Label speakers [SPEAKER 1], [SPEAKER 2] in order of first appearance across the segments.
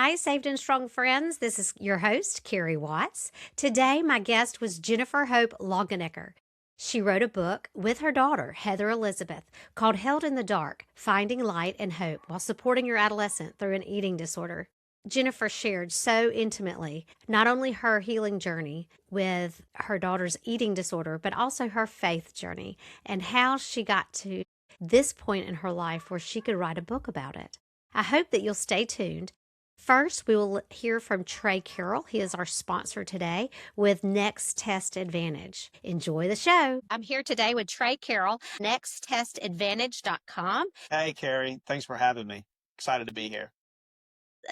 [SPEAKER 1] Hi, Saved and Strong friends. This is your host, Carrie Watts. Today, my guest was Jennifer Hope Longenecker. She wrote a book with her daughter, Heather Elizabeth, called Held in the Dark, Finding Light and Hope While Supporting Your Adolescent Through an Eating Disorder. Jennifer shared so intimately not only her healing journey with her daughter's eating disorder, but also her faith journey and how she got to this point in her life where she could write a book about it. I hope that you'll stay tuned. First, we will hear from Trey Carroll. He is our sponsor today with Next Test Advantage. Enjoy the show. I'm here today with Trey Carroll, nexttestadvantage.com.
[SPEAKER 2] Hey, Carrie. Thanks for having me. Excited to be here.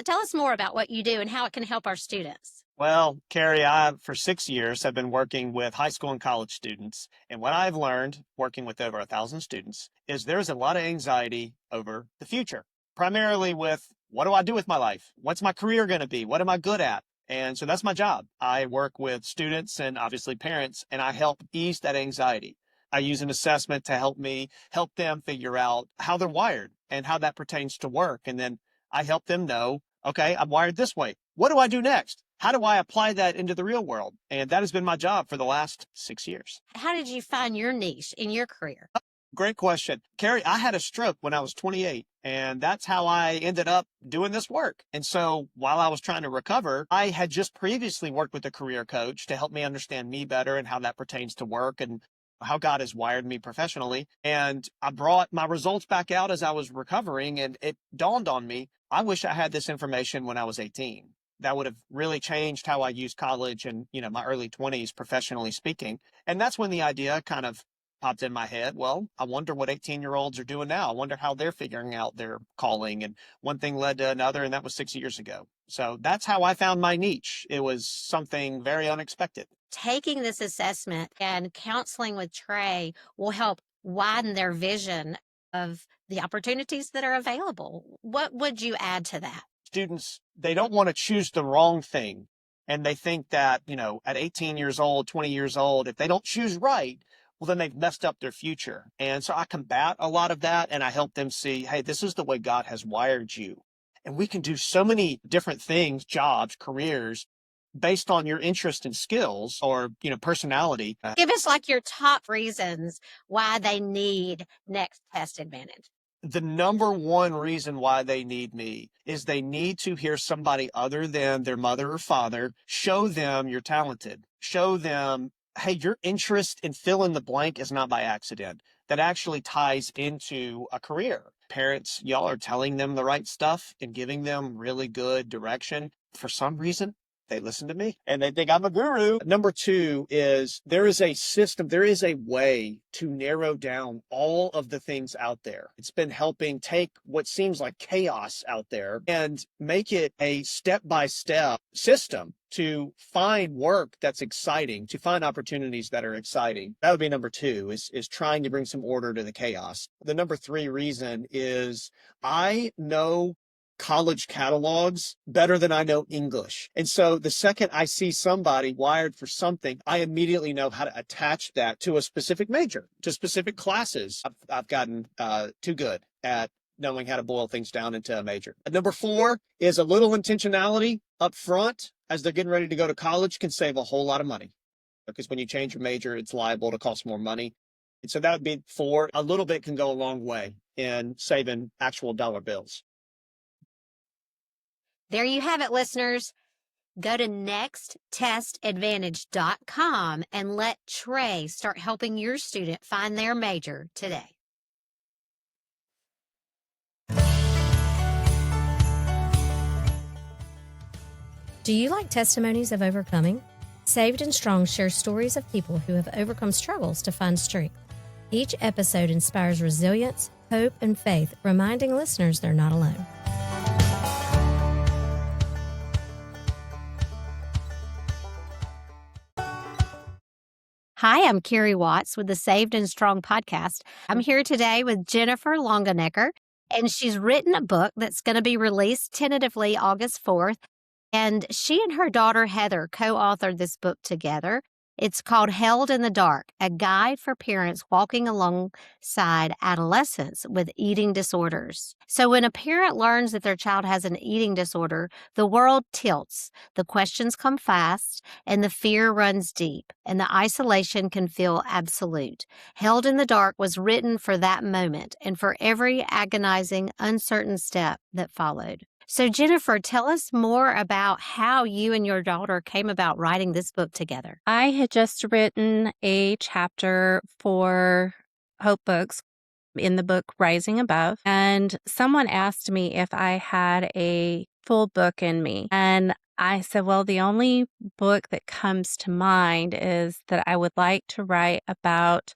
[SPEAKER 1] Tell us more about what you do and how it can help our students.
[SPEAKER 2] Well, Carrie, for 6 years, have been working with high school and college students. And what I've learned working with over 1,000 students is there's a lot of anxiety over the future, primarily with what do I do with my life? What's my career going to be? What am I good at? And so that's my job. I work with students and obviously parents, and I help ease that anxiety. I use an assessment to help them figure out how they're wired and how that pertains to work. And then I help them know, okay, I'm wired this way. What do I do next? How do I apply that into the real world? And that has been my job for the last 6 years.
[SPEAKER 1] How did you find your niche in your career?
[SPEAKER 2] Great question. Carrie, I had a stroke when I was 28, and that's how I ended up doing this work. And so while I was trying to recover, I had just previously worked with a career coach to help me understand me better and how that pertains to work and how God has wired me professionally. And I brought my results back out as I was recovering, and it dawned on me, I wish I had this information when I was 18. That would have really changed how I used college and, my early 20s, professionally speaking. And that's when the idea kind of popped in my head. Well, I wonder what 18-year-olds are doing now. I wonder how they're figuring out their calling. And one thing led to another, and that was 6 years ago. So that's how I found my niche. It was something very unexpected.
[SPEAKER 1] Taking this assessment and counseling with Trey will help widen their vision of the opportunities that are available. What would you add to that?
[SPEAKER 2] Students, they don't want to choose the wrong thing. And they think that, at 18 years old, 20 years old, if they don't choose right, well, then they've messed up their future. And so I combat a lot of that, and I help them see, hey, this is the way God has wired you. And we can do so many different things, jobs, careers, based on your interest and skills or, personality.
[SPEAKER 1] Give us your top reasons why they need Next Test Advantage.
[SPEAKER 2] The number one reason why they need me is they need to hear somebody other than their mother or father show them you're talented, show them, hey, your interest in fill in the blank is not by accident. That actually ties into a career. Parents, y'all are telling them the right stuff and giving them really good direction. For some reason, they listen to me and they think I'm a guru. Number two is there is a system, there is a way to narrow down all of the things out there. It's been helping take what seems like chaos out there and make it a step-by-step system to find work that's exciting, to find opportunities that are exciting. That would be number two, is trying to bring some order to the chaos. The number three reason is I know college catalogs better than I know English. And so the second I see somebody wired for something, I immediately know how to attach that to a specific major, to specific classes. I've gotten too good at knowing how to boil things down into a major. Number four is a little intentionality up front as they're getting ready to go to college can save a whole lot of money. Because when you change your major, it's liable to cost more money. And so that would be four. A little bit can go a long way in saving actual dollar bills.
[SPEAKER 1] There you have it, listeners. Go to nexttestadvantage.com and let Trey start helping your student find their major today. Do you like testimonies of overcoming? Saved and Strong shares stories of people who have overcome struggles to find strength. Each episode inspires resilience, hope, and faith, reminding listeners they're not alone. Hi, I'm Carrie Watts with the Saved and Strong podcast. I'm here today with Jennifer Longenecker, and she's written a book that's going to be released tentatively August 4th. And she and her daughter, Heather, co-authored this book together. It's called Held in the Dark, a guide for parents walking alongside adolescents with eating disorders. So, when a parent learns that their child has an eating disorder, the world tilts, the questions come fast, and the fear runs deep, and the isolation can feel absolute. Held in the Dark was written for that moment and for every agonizing, uncertain step that followed. So, Jennifer, tell us more about how you and your daughter came about writing this book together.
[SPEAKER 3] I had just written a chapter for Hope Books in the book Rising Above, and someone asked me if I had a full book in me. And I said, well, the only book that comes to mind is that I would like to write about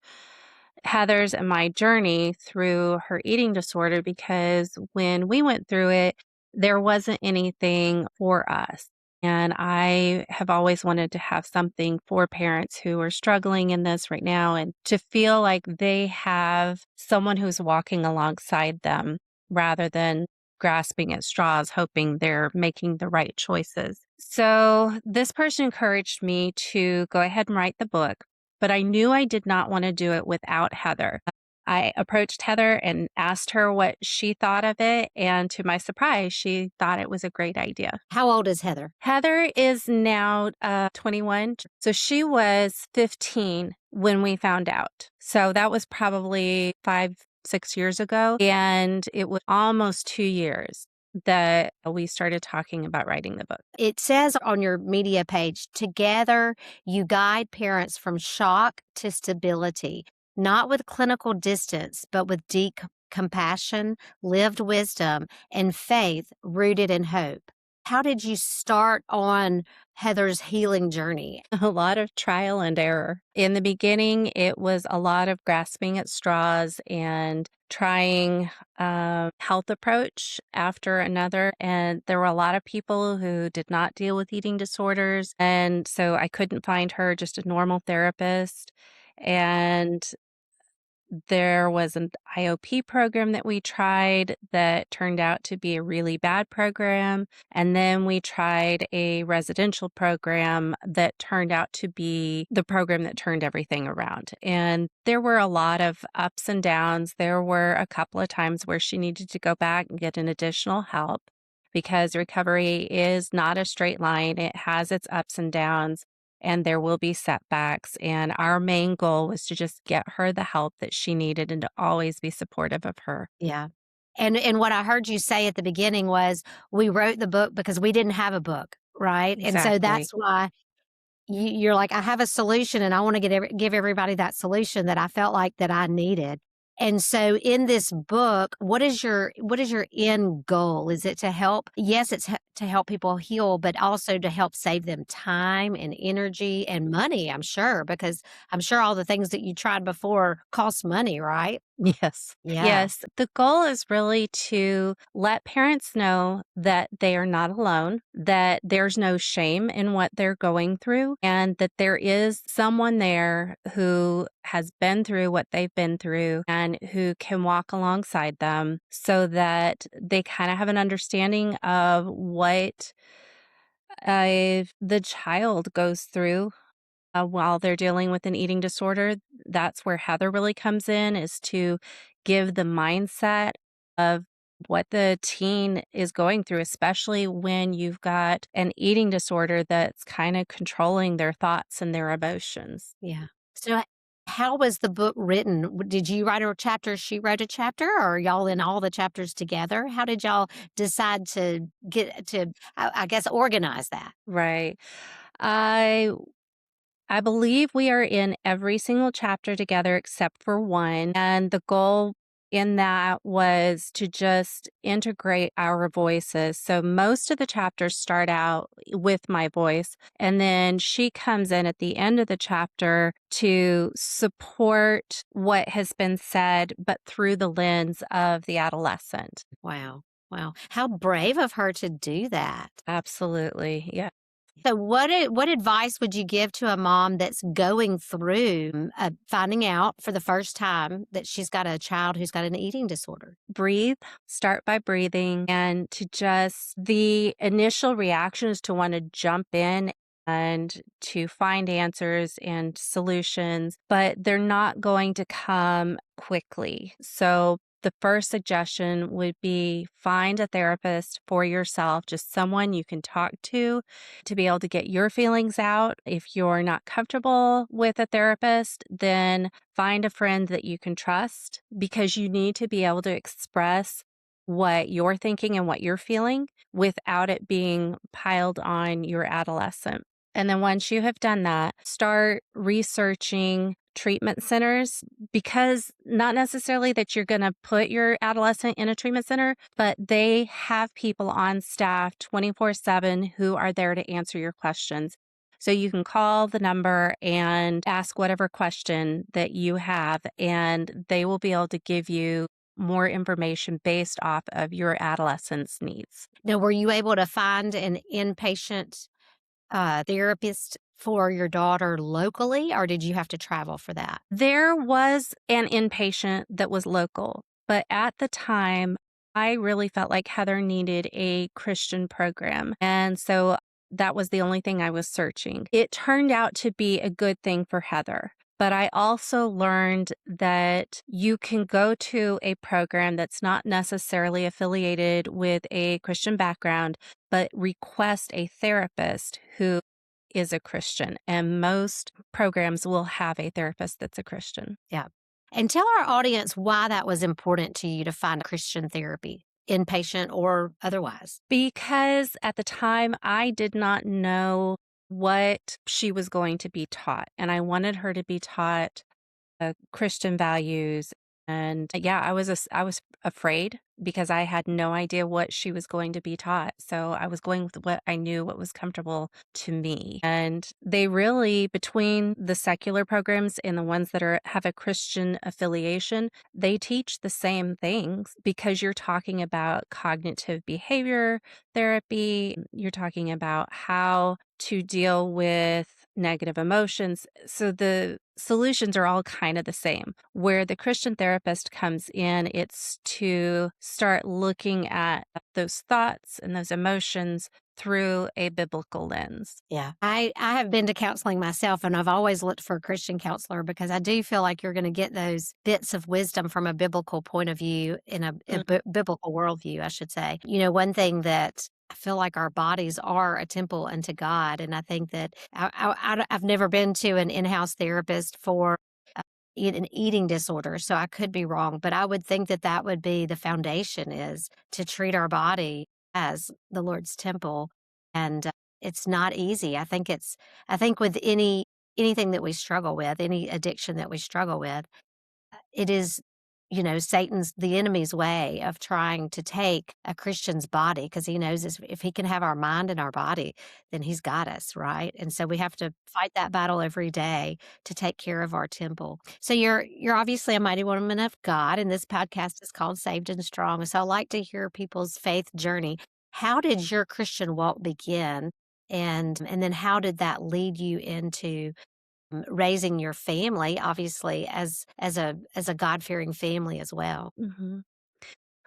[SPEAKER 3] Heather's and my journey through her eating disorder, because when we went through it, there wasn't anything for us. And I have always wanted to have something for parents who are struggling in this right now, and to feel like they have someone who's walking alongside them rather than grasping at straws, hoping they're making the right choices. So this person encouraged me to go ahead and write the book, but I knew I did not want to do it without Heather. I approached Heather and asked her what she thought of it, and to my surprise, she thought it was a great idea.
[SPEAKER 1] How old is Heather?
[SPEAKER 3] Heather is now 21, so she was 15 when we found out. So that was probably 5, 6 years ago, and it was almost 2 years that we started talking about writing the book.
[SPEAKER 1] It says on your media page, together you guide parents from shock to stability, not with clinical distance, but with deep compassion, lived wisdom, and faith rooted in hope. How did you start on Heather's healing journey?
[SPEAKER 3] A lot of trial and error. In the beginning, it was a lot of grasping at straws and trying a health approach after another. And there were a lot of people who did not deal with eating disorders. And so I couldn't find her just a normal therapist. And there was an IOP program that we tried that turned out to be a really bad program. And then we tried a residential program that turned out to be the program that turned everything around. And there were a lot of ups and downs. There were a couple of times where she needed to go back and get an additional help, because recovery is not a straight line. It has its ups and downs, and there will be setbacks. And our main goal was to just get her the help that she needed and to always be supportive of her.
[SPEAKER 1] Yeah. And what I heard you say at the beginning was we wrote the book because we didn't have a book, right? And so
[SPEAKER 3] Exactly.
[SPEAKER 1] that's why you're like, I have a solution and I want to give everybody that solution that I felt like that I needed. And so in this book, what is your end goal? Is it to help? Yes, it's to help people heal, but also to help save them time and energy and money, I'm sure, because I'm sure all the things that you tried before cost money, right?
[SPEAKER 3] Yes.
[SPEAKER 1] Yeah.
[SPEAKER 3] Yes. The goal is really to let parents know that they are not alone, that there's no shame in what they're going through, and that there is someone there who has been through what they've been through and who can walk alongside them, so that they kind of have an understanding of what the child goes through while they're dealing with an eating disorder. That's where Heather really comes in, is to give the mindset of what the teen is going through, especially when you've got an eating disorder that's kind of controlling their thoughts and their emotions.
[SPEAKER 1] Yeah. So how was the book written? Did you write a chapter? She wrote a chapter, or are y'all in all the chapters together? How did y'all decide to get to, I guess, organize that?
[SPEAKER 3] Right. I I believe we are in every single chapter together except for one. And the goal in that was to just integrate our voices. So most of the chapters start out with my voice, and then she comes in at the end of the chapter to support what has been said, but through the lens of the adolescent.
[SPEAKER 1] Wow. Wow. How brave of her to do that.
[SPEAKER 3] Absolutely. Yeah.
[SPEAKER 1] So what advice would you give to a mom that's going through finding out for the first time that she's got a child who's got an eating disorder?
[SPEAKER 3] Breathe, start by breathing, and to just the initial reaction is to want to jump in and to find answers and solutions, but they're not going to come quickly. So the first suggestion would be find a therapist for yourself, just someone you can talk to be able to get your feelings out. If you're not comfortable with a therapist, then find a friend that you can trust because you need to be able to express what you're thinking and what you're feeling without it being piled on your adolescent. And then once you have done that, start researching treatment centers because not necessarily that you're going to put your adolescent in a treatment center, but they have people on staff 24/7 who are there to answer your questions. So you can call the number and ask whatever question that you have, and they will be able to give you more information based off of your adolescent's needs.
[SPEAKER 1] Now, were you able to find an inpatient therapist for your daughter locally, or did you have to travel for that?
[SPEAKER 3] There was an inpatient that was local, but at the time, I really felt like Heather needed a Christian program. And so that was the only thing I was searching. It turned out to be a good thing for Heather. But I also learned that you can go to a program that's not necessarily affiliated with a Christian background, but request a therapist who is a Christian, and most programs will have a therapist that's a Christian.
[SPEAKER 1] Yeah. And tell our audience why that was important to you to find Christian therapy, inpatient or otherwise.
[SPEAKER 3] Because at the time, I did not know what she was going to be taught, and I wanted her to be taught Christian values. And yeah, I was afraid because I had no idea what she was going to be taught. So I was going with what I knew, what was comfortable to me. And they really, between the secular programs and the ones that have a Christian affiliation, they teach the same things because you're talking about cognitive behavior therapy. You're talking about how to deal with negative emotions. So the solutions are all kind of the same. Where the Christian therapist comes in, it's to start looking at those thoughts and those emotions through a biblical lens.
[SPEAKER 1] Yeah. I have been to counseling myself, and I've always looked for a Christian counselor because I do feel like you're going to get those bits of wisdom from a biblical point of view, in a biblical worldview, I should say. One thing that I feel like our bodies are a temple unto God. And I think that I've never been to an in-house therapist for an eating disorder, so I could be wrong, but I would think that that would be the foundation, is to treat our body as the Lord's temple. And it's not easy. I think with anything that we struggle with, any addiction that we struggle with, it is, the enemy's way of trying to take a Christian's body, because he knows if he can have our mind and our body, then he's got us, right? And so we have to fight that battle every day to take care of our temple. So you're obviously a mighty woman of God, and this podcast is called Saved and Strong. So I like to hear people's faith journey. How did your Christian walk begin? And then how did that lead you into raising your family, obviously, as a God-fearing family as well?
[SPEAKER 3] Mhm.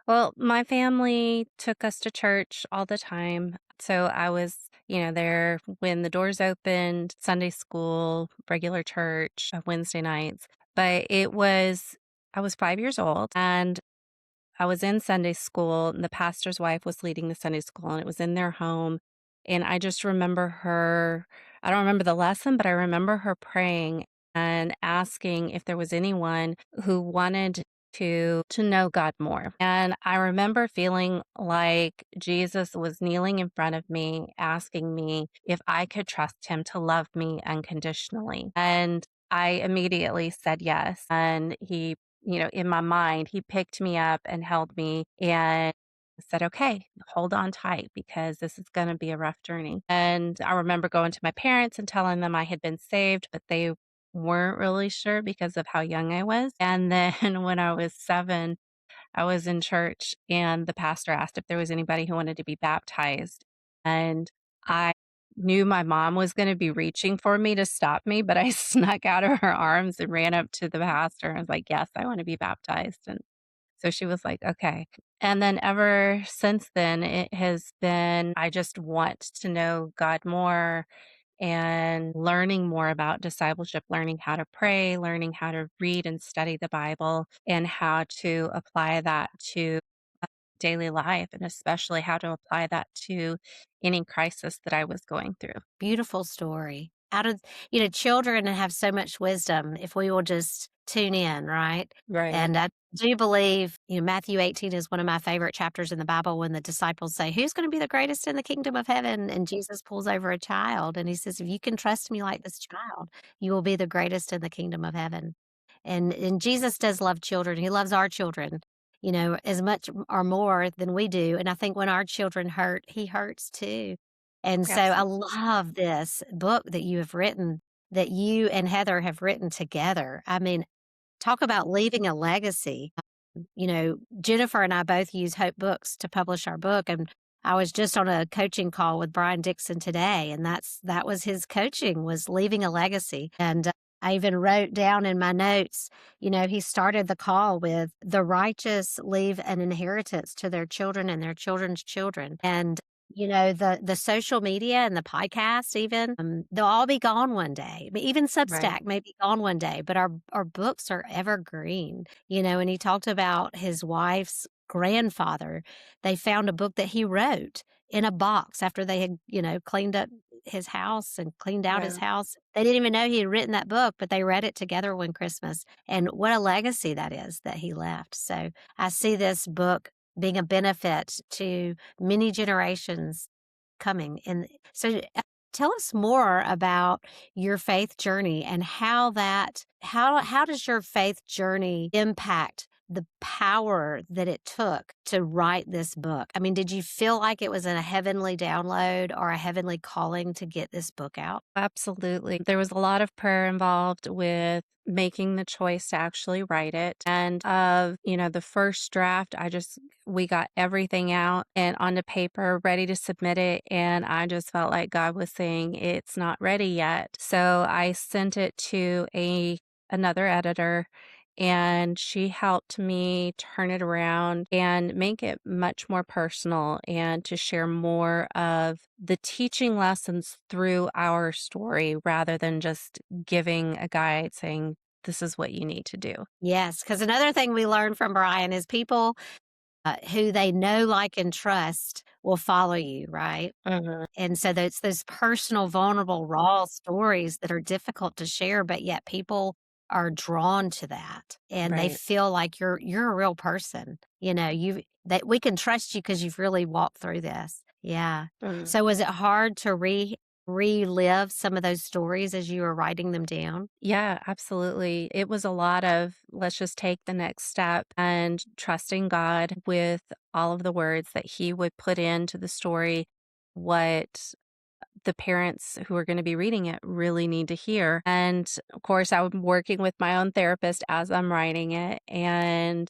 [SPEAKER 3] Well, my family took us to church all the time. So I was, there when the doors opened, Sunday school, regular church, Wednesday nights. But I was 5 years old and I was in Sunday school, and the pastor's wife was leading the Sunday school, and it was in their home. And I just remember I don't remember the lesson, but I remember her praying and asking if there was anyone who wanted to know God more. And I remember feeling like Jesus was kneeling in front of me, asking me if I could trust him to love me unconditionally. And I immediately said yes. And in my mind, he picked me up and held me and said, okay, hold on tight because this is going to be a rough journey. And I remember going to my parents and telling them I had been saved, but they weren't really sure because of how young I was. And then when I was 7, I was in church and the pastor asked if there was anybody who wanted to be baptized. And I knew my mom was going to be reaching for me to stop me, but I snuck out of her arms and ran up to the pastor and was like, yes, I want to be baptized. And so she was like, okay. And then ever since then, it has been, I just want to know God more. and learning more about discipleship, learning how to pray, learning how to read and study the Bible, and how to apply that to daily life, and especially how to apply that to any crisis that I was going through.
[SPEAKER 1] Beautiful story. Out of children have so much wisdom if we will just tune in, right?
[SPEAKER 3] Right.
[SPEAKER 1] And I do believe, Matthew 18 is one of my favorite chapters in the Bible when the disciples say, "Who's going to be the greatest in the kingdom of heaven?" And Jesus pulls over a child and he says, "If you can trust me like this child, you will be the greatest in the kingdom of heaven." And Jesus does love children. He loves our children, as much or more than we do. And I think when our children hurt, he hurts too. And so I
[SPEAKER 3] Absolutely.
[SPEAKER 1] love this book that you have written, that you and Heather have written together. I mean, talk about leaving a legacy. Jennifer and I both use Hope Books to publish our book. And I was just on a coaching call with Brian Dixon today, and that was his coaching, was leaving a legacy. And I even wrote down in my notes, he started the call with the righteous leave an inheritance to their children and their children's children. And the social media and the podcast, even they'll all be gone one day. But even
[SPEAKER 3] Right.
[SPEAKER 1] Substack may be gone one day, but our books are evergreen. And he talked about his wife's grandfather. They found a book that he wrote in a box after they had, cleaned up his house and cleaned out his
[SPEAKER 3] Yeah.
[SPEAKER 1] house. They didn't even know he had written that book, but they read it together one Christmas. And what a legacy that is that he left. So I see this book being a benefit to many generations coming. And so tell us more about your faith journey and how does your faith journey impact the power that it took to write this book? I mean, did you feel like it was a heavenly download or a heavenly calling to get this book out?
[SPEAKER 3] Absolutely. There was a lot of prayer involved with making the choice to actually write it. And the first draft, we got everything out and onto paper, ready to submit it. And I just felt like God was saying it's not ready yet. So I sent it to another editor, and she helped me turn it around and make it much more personal and to share more of the teaching lessons through our story rather than just giving a guide saying, this is what you need to do.
[SPEAKER 1] Yes, because another thing we learned from Brian is people who they know, like, and trust will follow you, right?
[SPEAKER 3] Mhm.
[SPEAKER 1] And so it's those personal, vulnerable, raw stories that are difficult to share, but yet people are drawn to that and they
[SPEAKER 3] Right.
[SPEAKER 1] feel like you're a real person. That we can trust you because you've really walked through this. Yeah.
[SPEAKER 3] Mhm.
[SPEAKER 1] So was it hard to relive some of those stories as you were writing them down?
[SPEAKER 3] Yeah, absolutely. It was a lot of let's just take the next step and trusting God with all of the words that He would put into the story, what the parents who are going to be reading it really need to hear. And of course, I'm working with my own therapist as I'm writing it. And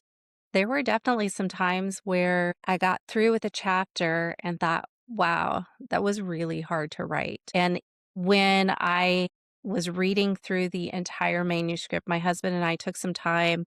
[SPEAKER 3] there were definitely some times where I got through with a chapter and thought, wow, that was really hard to write. And when I was reading through the entire manuscript, my husband and I took some time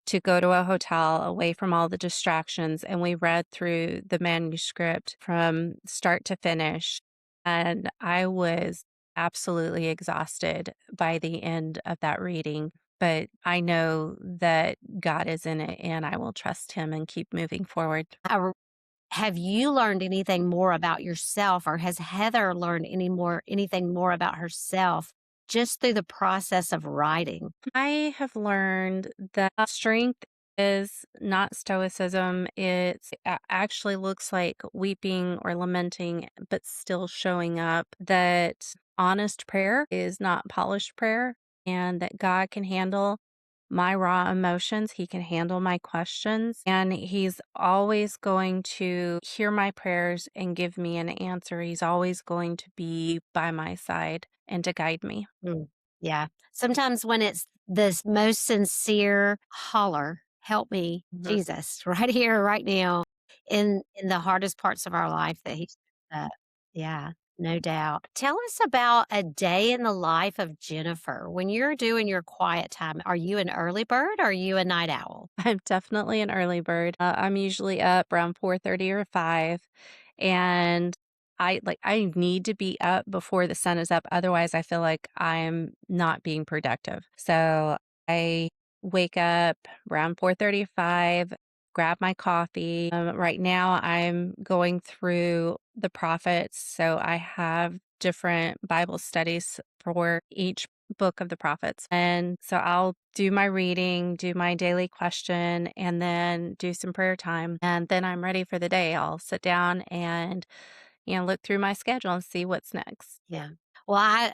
[SPEAKER 3] to go to a hotel away from all the distractions, and we read through the manuscript from start to finish. And I was absolutely exhausted by the end of that reading. But I know that God is in it, and I will trust Him and keep moving forward.
[SPEAKER 1] Have you learned anything more about yourself, or has Heather learned anything more about herself just through the process of writing?
[SPEAKER 3] I have learned that strength is not stoicism. Actually looks like weeping or lamenting, but still showing up. That honest prayer is not polished prayer, and that God can handle my raw emotions. He can handle my questions, and He's always going to hear my prayers and give me an answer. He's always going to be by my side and to guide me.
[SPEAKER 1] Mm, yeah. Sometimes when it's this most sincere holler, "Help me,
[SPEAKER 3] Mhm.
[SPEAKER 1] Jesus," right here, right now, in the hardest parts of our life that He's yeah, no doubt. Tell us about a day in the life of Jennifer. When you're doing your quiet time, are you an early bird or are you a night owl?
[SPEAKER 3] I'm definitely an early bird. I'm usually up around 4:30 or 5, and I need to be up before the sun is up. Otherwise, I feel like I'm not being productive. So I wake up around 4:35, grab my coffee. Right now, I'm going through the prophets. So I have different Bible studies for each book of the prophets. And so I'll do my reading, do my daily question, and then do some prayer time. And then I'm ready for the day. I'll sit down and look through my schedule and see what's next.
[SPEAKER 1] Yeah. Well,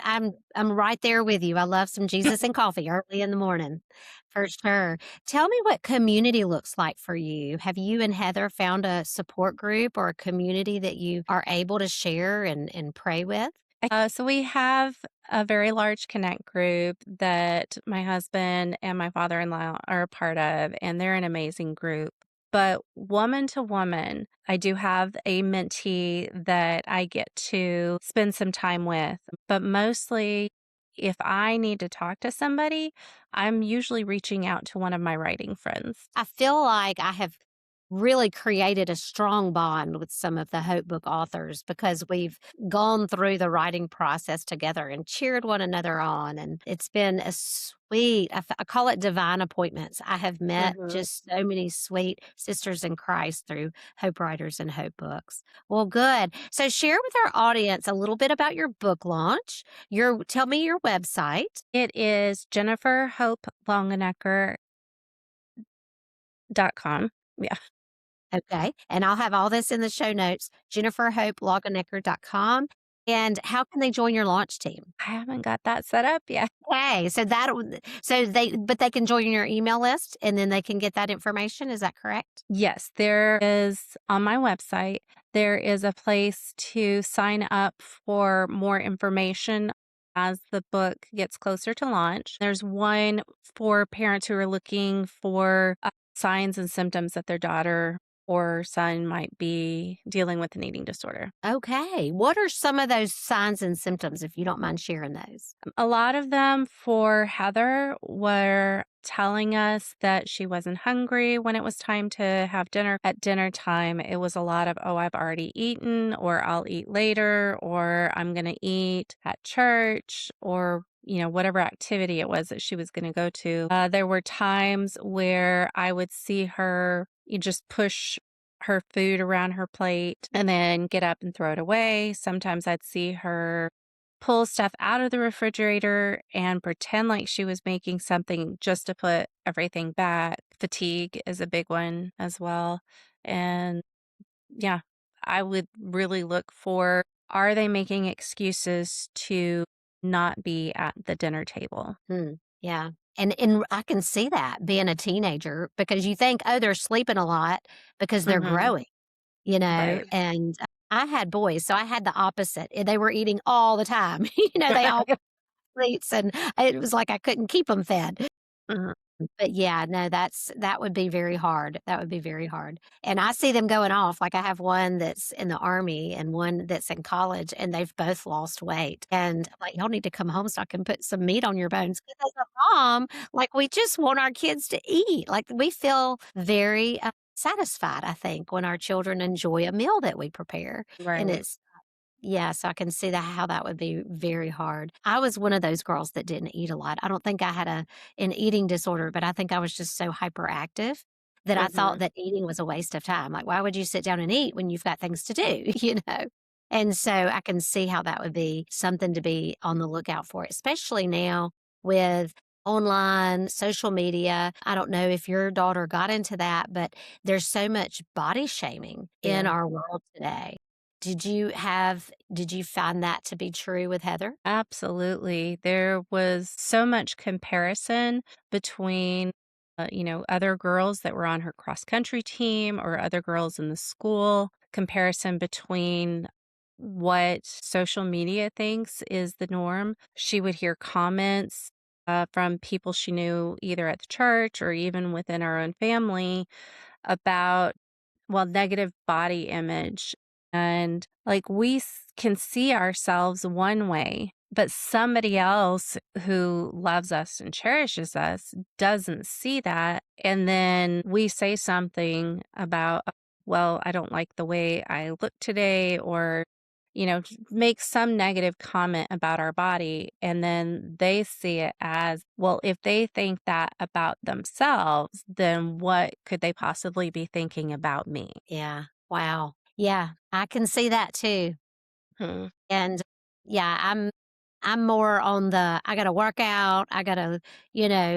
[SPEAKER 1] I'm right there with you. I love some Jesus and coffee early in the morning, for sure. Tell me what community looks like for you. Have you and Heather found a support group or a community that you are able to share and pray with?
[SPEAKER 3] So we have a very large connect group that my husband and my father-in-law are a part of, and they're an amazing group. But woman to woman, I do have a mentee that I get to spend some time with. But mostly, if I need to talk to somebody, I'm usually reaching out to one of my writing friends.
[SPEAKER 1] I feel like I have really created a strong bond with some of the Hope Book authors because we've gone through the writing process together and cheered one another on. And it's been a sweet, I call it divine appointments. I have met
[SPEAKER 3] Mhm.
[SPEAKER 1] just so many sweet sisters in Christ through Hope Writers and Hope Books. Well, good. So share with our audience a little bit about your book launch. Tell me your website.
[SPEAKER 3] It is JenniferHopeLongenecker.com. Yeah.
[SPEAKER 1] Okay. And I'll have all this in the show notes, jenniferhopeloggenecker.com. And how can they join your launch team?
[SPEAKER 3] I haven't got that set up yet.
[SPEAKER 1] Okay. But they can join your email list and then they can get that information. Is that correct?
[SPEAKER 3] Yes, there is on my website, there is a place to sign up for more information as the book gets closer to launch. There's one for parents who are looking for signs and symptoms that their daughter or son might be dealing with an eating disorder.
[SPEAKER 1] Okay. What are some of those signs and symptoms, if you don't mind sharing those?
[SPEAKER 3] A lot of them for Heather were telling us that she wasn't hungry when it was time to have dinner. At dinner time, it was a lot of, oh, I've already eaten, or I'll eat later, or I'm going to eat at church, or whatever activity it was that she was going to go to. There were times where I would see her you just push her food around her plate and then get up and throw it away. Sometimes I'd see her pull stuff out of the refrigerator and pretend like she was making something just to put everything back. Fatigue is a big one as well. And yeah, I would really look for, are they making excuses to not be at the dinner table?
[SPEAKER 1] Hmm. Yeah. And I can see that being a teenager because you think, oh, they're sleeping a lot because they're
[SPEAKER 3] Hmm.
[SPEAKER 1] growing.
[SPEAKER 3] Right.
[SPEAKER 1] And I had boys, so I had the opposite. They were eating all the time. They all plates, and it was like I couldn't keep them fed.
[SPEAKER 3] Mhm.
[SPEAKER 1] But yeah, no, that would be very hard. That would be very hard. And I see them going off. Like I have one that's in the army and one that's in college, and they've both lost weight. And I'm like, y'all need to come home so I can put some meat on your bones. Because as a mom, like we just want our kids to eat. Like we feel very satisfied, I think, when our children enjoy a meal that we prepare. And
[SPEAKER 3] Right.
[SPEAKER 1] it's yeah, so I can see that how that would be very hard. I was one of those girls that didn't eat a lot. I don't think I had an eating disorder, but I think I was just so hyperactive that I thought
[SPEAKER 3] Hmm.
[SPEAKER 1] that eating was a waste of time. Like, why would you sit down and eat when you've got things to do, you know? And so I can see how that would be something to be on the lookout for, especially now with online social media. I don't know if your daughter got into that, but there's so much body shaming in
[SPEAKER 3] Yeah.
[SPEAKER 1] our world today. Did you find that to be true with Heather?
[SPEAKER 3] Absolutely. There was so much comparison between, other girls that were on her cross country team or other girls in the school, comparison between what social media thinks is the norm. She would hear comments from people she knew either at the church or even within our own family about, well, negative body image. And like can see ourselves one way, but somebody else who loves us and cherishes us doesn't see that. And then we say something about, well, I don't like the way I look today, or, make some negative comment about our body. And then they see it as, well, if they think that about themselves, then what could they possibly be thinking about me?
[SPEAKER 1] Yeah. Wow. Yeah, I can see that too.
[SPEAKER 3] Hmm.
[SPEAKER 1] And yeah, I'm more on the I gotta work out, I gotta,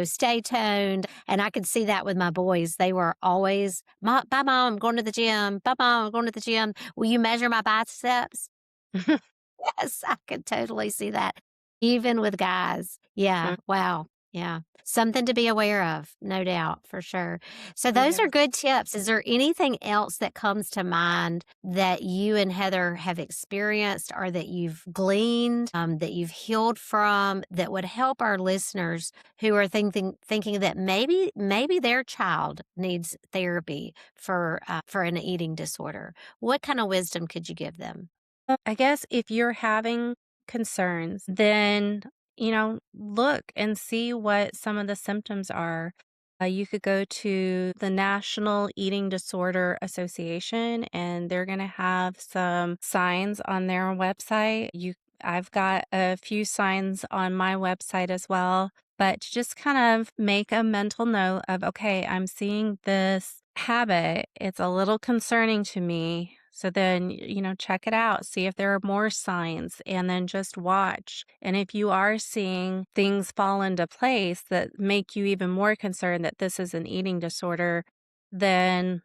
[SPEAKER 1] stay toned. And I could see that with my boys. They were always, bye mom, I'm going to the gym. Bye mom, I'm going to the gym. Will you measure my biceps? Yes, I could totally see that. Even with guys. Yeah. Wow. Yeah. Something to be aware of, no doubt, for sure. So, those are
[SPEAKER 3] Yes.
[SPEAKER 1] good tips. Is there anything else that comes to mind that you and Heather have experienced or that you've gleaned, that you've healed from that would help our listeners who are thinking that maybe their child needs therapy for an eating disorder? What kind of wisdom could you give them?
[SPEAKER 3] I guess if you're having concerns, then, look and see what some of the symptoms are. You could go to the National Eating Disorder Association, and they're going to have some signs on their website. I've got a few signs on my website as well, but to just kind of make a mental note of, okay, I'm seeing this habit. It's a little concerning to me. So then, check it out, see if there are more signs, and then just watch. And if you are seeing things fall into place that make you even more concerned that this is an eating disorder, then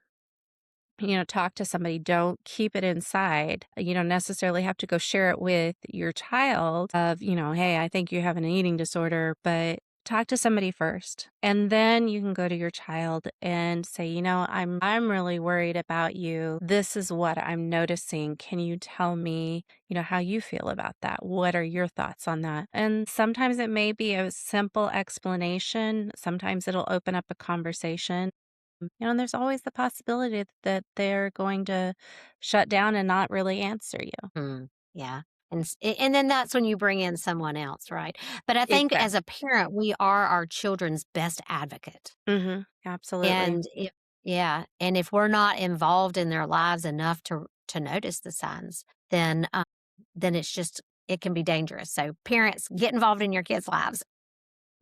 [SPEAKER 3] talk to somebody. Don't keep it inside. You don't necessarily have to go share it with your child of, hey, I think you have an eating disorder, but talk to somebody first. And then you can go to your child and say, I'm really worried about you. This is what I'm noticing. Can you tell me, how you feel about that? What are your thoughts on that? And sometimes it may be a simple explanation. Sometimes it'll open up a conversation. And there's always the possibility that they're going to shut down and not really answer you.
[SPEAKER 1] Yeah. And then that's when you bring in someone else, right? But I think as
[SPEAKER 3] Exactly.
[SPEAKER 1] a parent, we are our children's best advocate.
[SPEAKER 3] Absolutely.
[SPEAKER 1] And if we're not involved in their lives enough to notice the signs, then it can be dangerous. So parents, get involved in your kids' lives.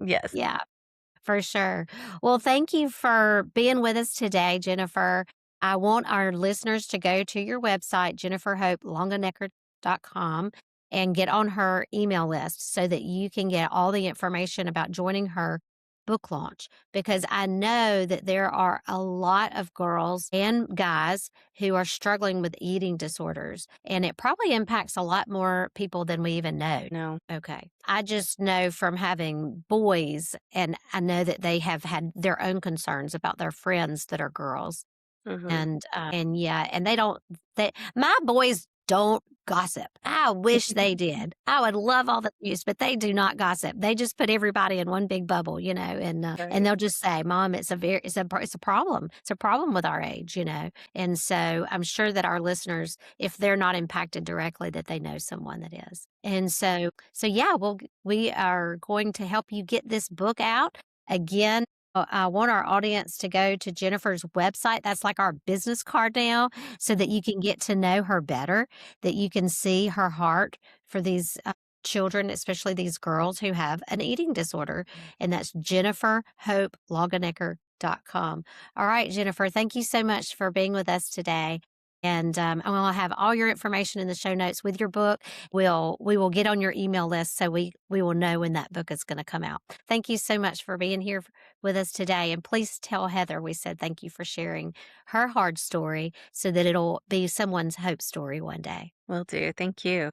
[SPEAKER 3] Yes.
[SPEAKER 1] Yeah. For sure. Well, thank you for being with us today, Jennifer. I want our listeners to go to your website, jenniferhopelongenecker.com, and get on her email list so that you can get all the information about joining her book launch. Because I know that there are a lot of girls and guys who are struggling with eating disorders, and it probably impacts a lot more people than we even know.
[SPEAKER 3] No.
[SPEAKER 1] Okay. I just know from having boys, and I know that they have had their own concerns about their friends that are girls.
[SPEAKER 3] Mhm.
[SPEAKER 1] And yeah, and my boys don't gossip. I wish they did. I would love all the news, but they do not gossip. They just put everybody in one big bubble, and
[SPEAKER 3] Right.
[SPEAKER 1] they'll just say, "Mom, it's a problem. It's a problem with our age." And so I'm sure that our listeners, if they're not impacted directly, that they know someone that is. And so yeah, we are going to help you get this book out. Again, I want our audience to go to Jennifer's website. That's like our business card now, so that you can get to know her better, that you can see her heart for these children, especially these girls who have an eating disorder. And that's jenniferhopelongenecker.com. All right, Jennifer, thank you so much for being with us today. And I will have all your information in the show notes with your book. We will get on your email list so we will know when that book is going to come out. Thank you so much for being here with us today. And please tell Heather we said thank you for sharing her hard story so that it'll be someone's hope story one day.
[SPEAKER 3] Will do. Thank you.